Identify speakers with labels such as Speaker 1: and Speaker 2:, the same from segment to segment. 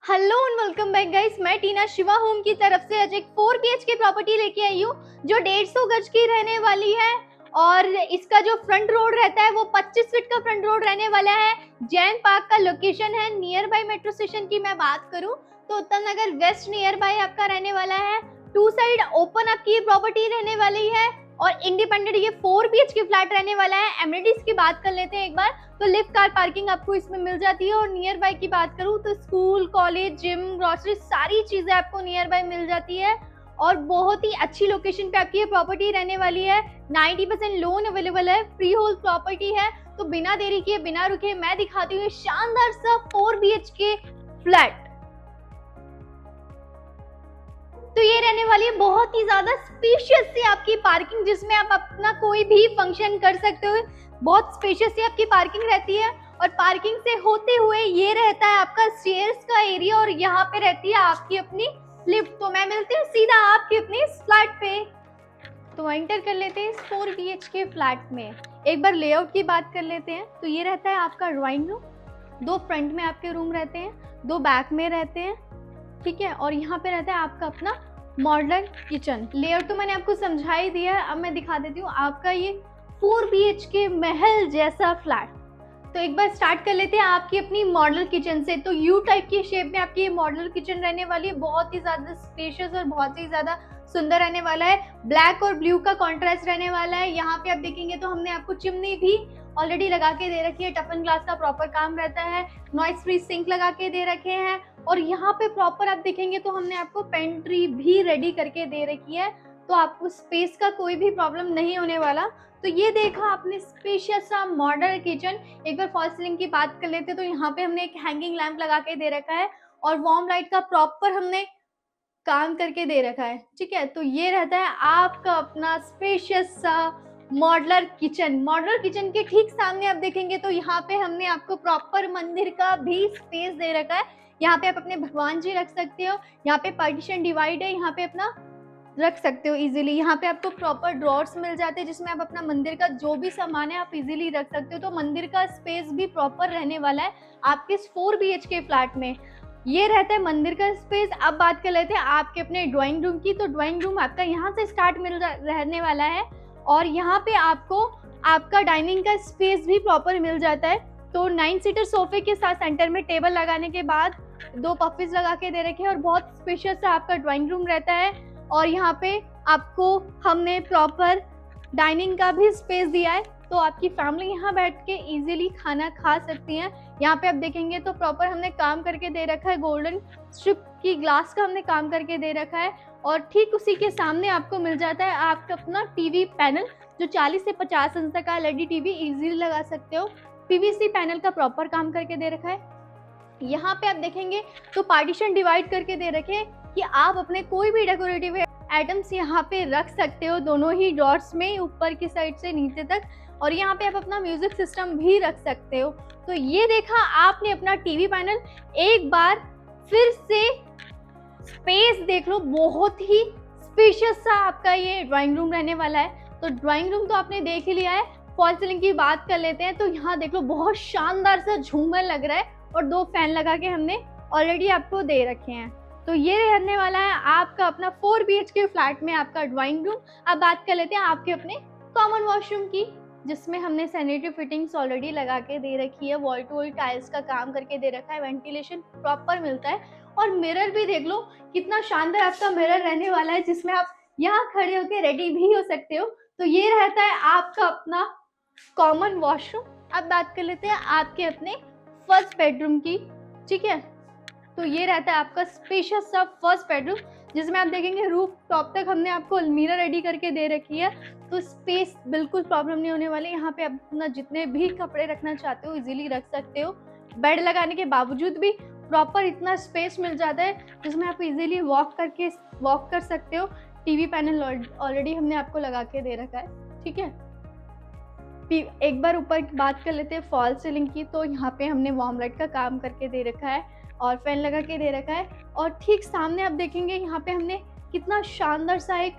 Speaker 1: Hello and welcome back guys. मैं टीना Shiva home की तरफ से आज एक 4 BHK प्रॉपर्टी लेके आई हूँ जो 150 गज की रहने वाली है। और इसका जो फ्रंट रोड रहता है वो 25 फीट का फ्रंट रोड रहने वाला है। जैन पार्क का लोकेशन है। नियर बाय मेट्रो स्टेशन की मैं बात करूँ तो उत्तम नगर वेस्ट नियर बाय आपका रहने वाला है। 2 साइड ओपन आपकी प्रॉपर्टी रहने वाली है और इंडिपेंडेंट ये 4 BHK फ्लैट रहने वाला है। एमिनिटीज की बात कर लेते हैं एक बार तो लिफ्ट कार पार्किंग आपको इसमें मिल जाती है और नियर बाय की बात करूं तो स्कूल कॉलेज जिम ग्रोसरी सारी चीजें आपको नियर बाय मिल जाती है और बहुत ही अच्छी लोकेशन पे आपकी ये प्रॉपर्टी रहने वाली है। 90% लोन अवेलेबल है। फ्री होल्ड प्रॉपर्टी है। तो बिना देरी किए बिना रुके मैं दिखाती हूँ शानदार सा 4 BHK फ्लैट। तो ये रहने वाली है बहुत ही ज्यादा स्पेशियस सी आपकी पार्किंग जिसमें आप अपना कोई भी फंक्शन कर सकते हो। बहुत स्पेशियस सी आपकी पार्किंग रहती है और पार्किंग से होते हुए ये रहता है आपका स्टेयर्स का एरिया और यहाँ पे रहती है आपकी अपनी लिफ्ट। तो मैं मिलती हूँ सीधा आपकी अपनी फ्लैट पे। तो एंटर कर लेते हैं इस 4 BHK फ्लैट में। एक बार लेआउट की बात कर लेते हैं तो ये रहता है आपका ड्राइंग रूम। 2 फ्रंट में आपके रूम रहते हैं, 2 बैक में रहते हैं, ठीक है। और यहाँ पे रहता है आपका अपना मॉडर्न किचन। लेआउट तो मैंने आपको समझा ही दिया है। अब मैं दिखा देती हूँ आपका ये 4 BHK महल जैसा फ्लैट। तो एक बार स्टार्ट कर लेते हैं आपकी अपनी मॉडल किचन से। तो यू टाइप की शेप में आपकी ये मॉडल किचन रहने वाली है। बहुत ही ज्यादा स्पेशियस और बहुत ही ज्यादा सुंदर रहने वाला है। ब्लैक और ब्लू का कॉन्ट्रास्ट रहने वाला है। यहाँ पे आप देखेंगे तो हमने आपको चिमनी भी ऑलरेडी लगा के दे रखी है। टफन ग्लास का प्रॉपर काम रहता है। नॉइस फ्री सिंक लगा के दे रखे हैं और यहाँ पे प्रॉपर आप देखेंगे तो हमने आपको पेंट्री भी रेडी करके दे रखी है। तो आपको स्पेस का कोई भी प्रॉब्लम नहीं होने वाला। तो ये देखा आपने स्पेशियस सा मॉडल किचन। एक बार फॉल सीलिंग की बात कर लेते तो यहाँ पे हमने एक हैंगिंग लैंप लगा के दे रखा है और वार्म लाइट का प्रॉपर हमने काम करके दे रखा है, ठीक है। तो ये रहता है आपका अपना स्पेशियस सा मॉडलर किचन। मॉडलर किचन के ठीक सामने आप देखेंगे तो यहाँ पे हमने आपको प्रॉपर मंदिर का भी स्पेस दे रखा है। यहाँ पे आप अपने भगवान जी रख सकते हो। यहाँ पे पार्टीशन डिवाइड है, यहाँ पे अपना रख सकते हो इजीली। यहाँ पे आपको प्रॉपर ड्रॉर्स मिल जाते हैं जिसमें आप अपना मंदिर का जो भी सामान है आप इजीली रख सकते हो। तो मंदिर का स्पेस भी प्रॉपर रहने वाला है आपके इस 4 BHK फ्लैट में। ये रहता है मंदिर का स्पेस। अब बात कर लेते हैं आपके अपने ड्राइंग रूम की। तो ड्राइंग रूम आपका यहाँ से स्टार्ट रहने वाला है और यहाँ पे आपको आपका डाइनिंग का स्पेस भी प्रॉपर मिल जाता है। तो 9 सीटर सोफे के साथ सेंटर में टेबल लगाने के बाद 2 पफिस लगा के दे रखे हैं और बहुत स्पेशियस सा आपका ड्राइंग रूम रहता है। और यहाँ पे आपको हमने प्रॉपर डाइनिंग का भी स्पेस दिया है तो आपकी फैमिली यहाँ बैठ के इजीली खाना खा सकती है। यहाँ पे आप देखेंगे तो प्रॉपर हमने काम करके दे रखा है। गोल्डन स्ट्रिप की ग्लास का हमने काम करके दे रखा है और ठीक उसी के सामने आपको मिल जाता है आपका अपना टीवी पैनल जो 40 से 50 इंच तक का LED टीवी इजीली लगा सकते हो। PVC पैनल का प्रॉपर काम करके दे रखा है। यहाँ पे आप देखेंगे तो पार्टीशन डिवाइड करके दे रखे हैं कि आप अपने कोई भी डेकोरेटिव आइटम्स यहाँ पे रख सकते हो दोनों ही डॉट्स में, ऊपर की साइड से नीचे तक। और यहाँ पे आप अपना म्यूजिक सिस्टम भी रख सकते हो। तो ये देखा आपने अपना टीवी पैनल। एक बार फिर से स्पेस देख लो, बहुत ही स्पेशियस सा आपका ये ड्राइंग रूम रहने वाला है। तो ड्राइंग रूम तो आपने देख ही लिया है। फॉल सीलिंग की बात कर लेते हैं तो यहाँ देख लो बहुत शानदार सा झूमर लग रहा है और 2 फैन लगा के हमने ऑलरेडी आपको दे रखे हैं। तो ये रहने वाला है आपका अपना 4 BHK फ्लैट में आपका ड्राइंग रूम। अब बात कर लेते हैं आपके अपने कॉमन वॉशरूम की जिसमें हमने सैनिटरी फिटिंग्स ऑलरेडी लगा के दे रखी है। वॉल टू वॉल टाइल्स का काम करके दे रखा है। वेंटिलेशन प्रॉपर मिलता है और मिरर भी देख लो कितना शानदार आपका मिरर रहने वाला है जिसमें आप यहाँ खड़े होकर रेडी भी हो सकते हो। तो ये रहता है आपका अपना कॉमन वॉशरूम। अब बात कर लेते हैं आपके अपने फर्स्ट बेडरूम की, ठीक है। तो ये रहता है आपका स्पेशियस सा फर्स्ट बेडरूम जिसमें आप देखेंगे रूफ टॉप तक हमने आपको अलमीरा रेडी करके दे रखी है। तो स्पेस बिल्कुल प्रॉब्लम नहीं होने वाली। यहाँ पे आप अपना जितने भी कपड़े रखना चाहते हो इजीली रख सकते हो। बेड लगाने के बावजूद भी प्रॉपर इतना स्पेस मिल जाता है जिसमें आप इजीली वॉक कर सकते हो। टीवी पैनल ऑलरेडी हमने आपको लगा के दे रखा है, ठीक है। एक बार ऊपर बात कर लेते हैं फॉल सीलिंग की। तो यहाँ पे हमने वार्म लाइट का काम करके दे रखा है और फैन लगा के दे रखा है और ठीक सामने आप देखेंगे यहाँ पे हमने कितना शानदार सा एक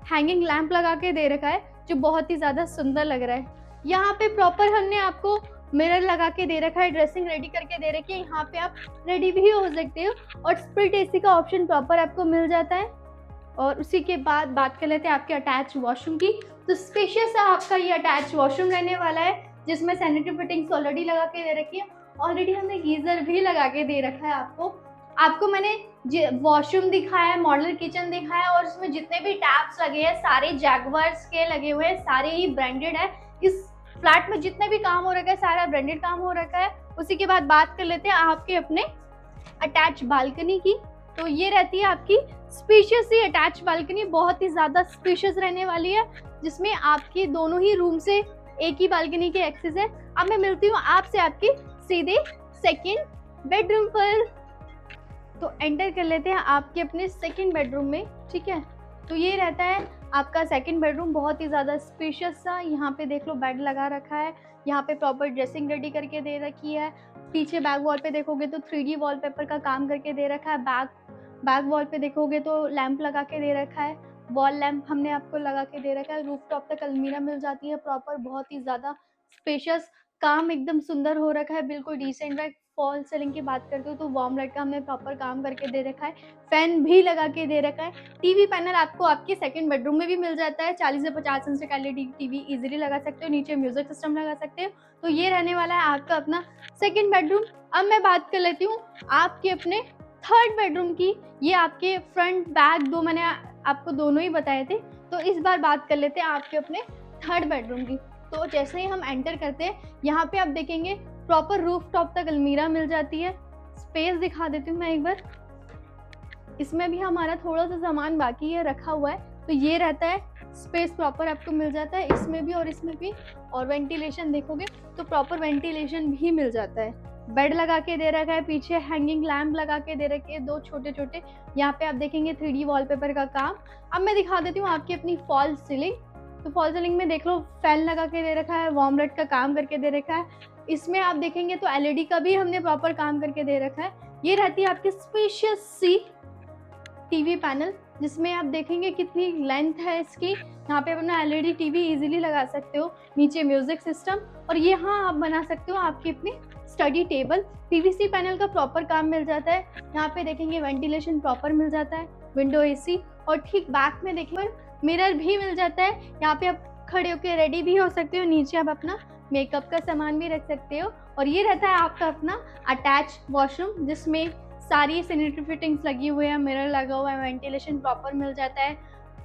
Speaker 1: हैंगिंग लैंप लगा के दे रखा है जो बहुत ही ज़्यादा सुंदर लग रहा है। यहाँ पे प्रॉपर हमने आपको मिरर लगा के दे रखा है, ड्रेसिंग रेडी करके दे रखी है, यहाँ पे आप रेडी भी हो सकते हो। और स्प्लिट एसी का ऑप्शन प्रॉपर आपको मिल जाता है। और उसी के बाद बात कर लेते हैं आपके अटैच वॉशरूम की। तो स्पेशियस सा आपका ये अटैच वॉशरूम रहने वाला है, जिसमें सैनिटरी फिटिंग्स ऑलरेडी लगा के दे रखी है। ऑलरेडी हमने गीजर भी लगा के दे रखा है आपको मैंने वॉशरूम दिखाया है, मॉडल किचन दिखाया है, और उसमें जितने भी टैप्स लगे हैं सारे जैगवार्स के लगे हुए हैं, सारे ही ब्रांडेड है। इस फ्लैट में जितने भी काम हो रखा है सारा ब्रांडेड काम हो रखा है। उसी के बाद बात कर लेते हैं आपके अपने अटैच बालकनी की। तो ये रहती है आपकी स्पेशियस सी अटैच बालकनी, बहुत ही ज़्यादा स्पेशियस रहने वाली है, जिसमें आपकी दोनों ही रूम से एक ही बालकनी के एक्सेस है। अब मैं मिलती हूँ आपसे आपकी सीधे सेकंड बेडरूम पर। तो एंटर कर लेते हैं आपके अपने सेकंड बेडरूम में, ठीक है। तो ये रहता है आपका सेकंड बेडरूम, बहुत ही ज़्यादा स्पेशियस सा। यहाँ पे देख लो बेड लगा रखा है, यहाँ पे प्रॉपर ड्रेसिंग रेडी करके दे रखी है। पीछे बैक वॉल पे देखोगे तो 3D वॉलपेपर का काम करके दे रखा है। बैक वॉल पे देखोगे तो लैंप लगा के दे रखा है, वॉल लैंप हमने आपको लगा के दे रखा है। रूफ टॉप तक अलमीरा मिल जाती है प्रॉपर, बहुत ही ज़्यादा स्पेशियस। काम एकदम सुंदर हो रखा है, बिल्कुल डिसेंट है। फॉल सीलिंग की बात करते हो तो वार्म लाइट का हमने प्रॉपर काम करके दे रखा है, फैन भी लगा के दे रखा है। टीवी पैनल आपको आपके सेकंड बेडरूम में भी मिल जाता है। 40 से 50 इंच का एलईडी टीवी इजीली लगा सकते हो, नीचे म्यूजिक सिस्टम लगा सकते हो। तो ये रहने वाला है आपका अपना सेकंड बेडरूम। अब मैं बात कर लेती हूँ आपके अपने थर्ड बेडरूम की। ये आपके फ्रंट बैक दो मैंने आपको दोनों ही बताए थे, तो इस बार बात कर लेते हैं आपके अपने थर्ड बेडरूम की। तो जैसे ही हम एंटर करते हैं यहाँ पे आप देखेंगे प्रॉपर रूफ टॉप तक अलमीरा मिल जाती है। स्पेस दिखा देती हूँ मैं एक बार, इसमें भी हमारा थोड़ा सा सामान बाकी है रखा हुआ है। तो ये रहता है स्पेस प्रॉपर आपको मिल जाता है इसमें भी और इसमें भी। और वेंटिलेशन देखोगे तो प्रॉपर वेंटिलेशन भी मिल जाता है। बेड लगा के दे रखा है, पीछे हैंगिंग लैम्प लगा के दे रखे हैं दो छोटे छोटे। यहाँ पे आप देखेंगे 3D वॉलपेपर का काम। अब मैं दिखा देती हूँ आपकी अपनी फॉल सीलिंग। तो फॉल सीलिंग में देख लो फैन लगा के दे रखा है, वार्म लाइट का काम करके दे रखा है। इसमें आप देखेंगे तो एलईडी का भी हमने प्रॉपर काम करके दे रखा है। ये रहती है आपकी स्पेशियस सी टीवी पैनल, जिसमें आप देखेंगे कितनी लेंथ है इसकी। यहाँ पे अपना एलईडी टीवी इजीली लगा सकते हो, नीचे म्यूजिक सिस्टम, और यहाँ आप बना सकते हो आपकी अपनी स्टडी टेबल। पीवीसी पैनल का प्रॉपर काम मिल जाता है। यहाँ पे देखेंगे वेंटिलेशन प्रॉपर मिल जाता है, विंडो एसी, और ठीक बैक में देखेंगे मिरर भी मिल जाता है। यहाँ पे आप खड़े होकर रेडी भी हो सकते हो, नीचे आप अपना मेकअप का सामान भी रख सकते हो। और ये रहता है आपका अपना अटैच वॉशरूम, जिसमें सारी सैनिटरी फिटिंग्स लगी हुई है, मिरर लगा हुआ है, वेंटिलेशन प्रॉपर मिल जाता है,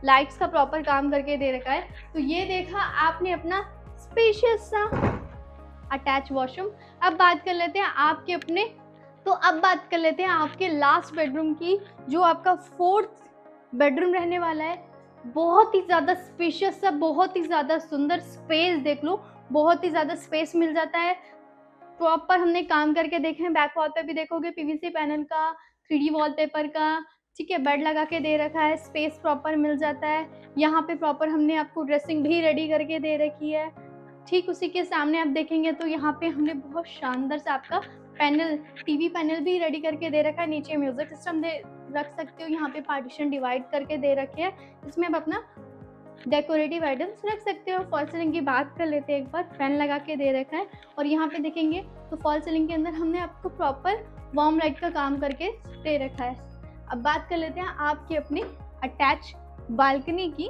Speaker 1: लाइट्स का प्रॉपर काम करके दे रखा है। तो ये देखा आपने अपना स्पेशियस सा अटैच वॉशरूम। अब बात कर लेते हैं आपके अपने, तो अब बात कर लेते हैं आपके लास्ट बेडरूम की, जो आपका फोर्थ बेडरूम रहने वाला है। बहुत ही ज़्यादा स्पेशियस सा, बहुत ही ज़्यादा सुंदर। स्पेस देख लो, बहुत ही ज़्यादा स्पेस मिल जाता है। प्रॉपर हमने काम करके देखे हैं, बैक वॉल पे भी देखोगे पीवीसी पैनल का, 3D वॉलपेपर का, ठीक है। बेड लगा के दे रखा है, स्पेस प्रॉपर मिल जाता है। यहाँ पे प्रॉपर हमने आपको ड्रेसिंग भी रेडी करके दे रखी है। ठीक उसी के सामने आप देखेंगे तो यहाँ पे हमने बहुत शानदार सा आपका पैनल, टीवी पैनल भी रेडी करके दे रखा है। नीचे म्यूजिक सिस्टम रख सकते हो, यहाँ पे पार्टीशन डिवाइड करके दे रखे हैं, इसमें आप अपना डेकोरेटिव आइटम्स रख सकते हो। फॉल सीलिंग की बात कर लेते हैं एक बार, फैन लगा के दे रखा है। और यहाँ पे देखेंगे तो फॉल सीलिंग के अंदर हमने आपको प्रॉपर वार्म लाइट का काम करके दे रखा है। अब बात कर लेते हैं आपकी अपनी अटैच बालकनी की।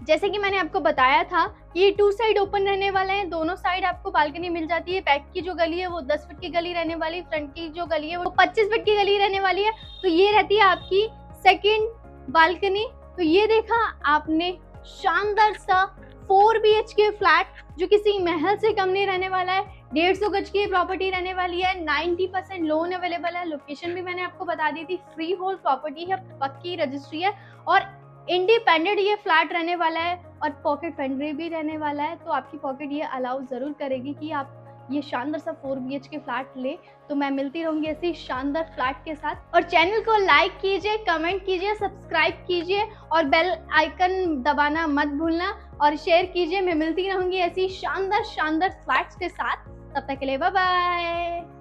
Speaker 1: जैसे कि मैंने आपको बताया था कि ये 2 साइड ओपन रहने वाले हैं, दोनों साइड आपको बालकनी मिल जाती है। बैक की जो गली है वो 10 फीट की गली रहने वाली, फ्रंट की जो गली है वो 25 फीट की गली रहने वाली है। तो ये रहती है आपकी सेकंड बालकनी। तो ये देखा आपने शानदार सा 4 BHK फ्लैट, जो किसी महल से कम नहीं रहने वाला है। 150 गज की प्रॉपर्टी रहने वाली है, 90% लोन अवेलेबल है। लोकेशन भी मैंने आपको बता दी थी, फ्री होल्ड प्रॉपर्टी है, पक्की रजिस्ट्री है, और इंडिपेंडेंट ये फ्लैट रहने वाला है, और पॉकेट फ्रेंडली भी रहने वाला है। तो आपकी पॉकेट ये अलाउ ज़रूर करेगी कि आप ये शानदार सा 4 BHK फ्लैट ले। तो मैं मिलती रहूंगी ऐसी शानदार फ्लैट के साथ। और चैनल को लाइक कीजिए, कमेंट कीजिए, सब्सक्राइब कीजिए, और बेल आइकन दबाना मत भूलना, और शेयर कीजिए। मैं मिलती रहूंगी ऐसी शानदार शानदार फ्लैट्स के साथ। तब तक के लिए बाय बाय।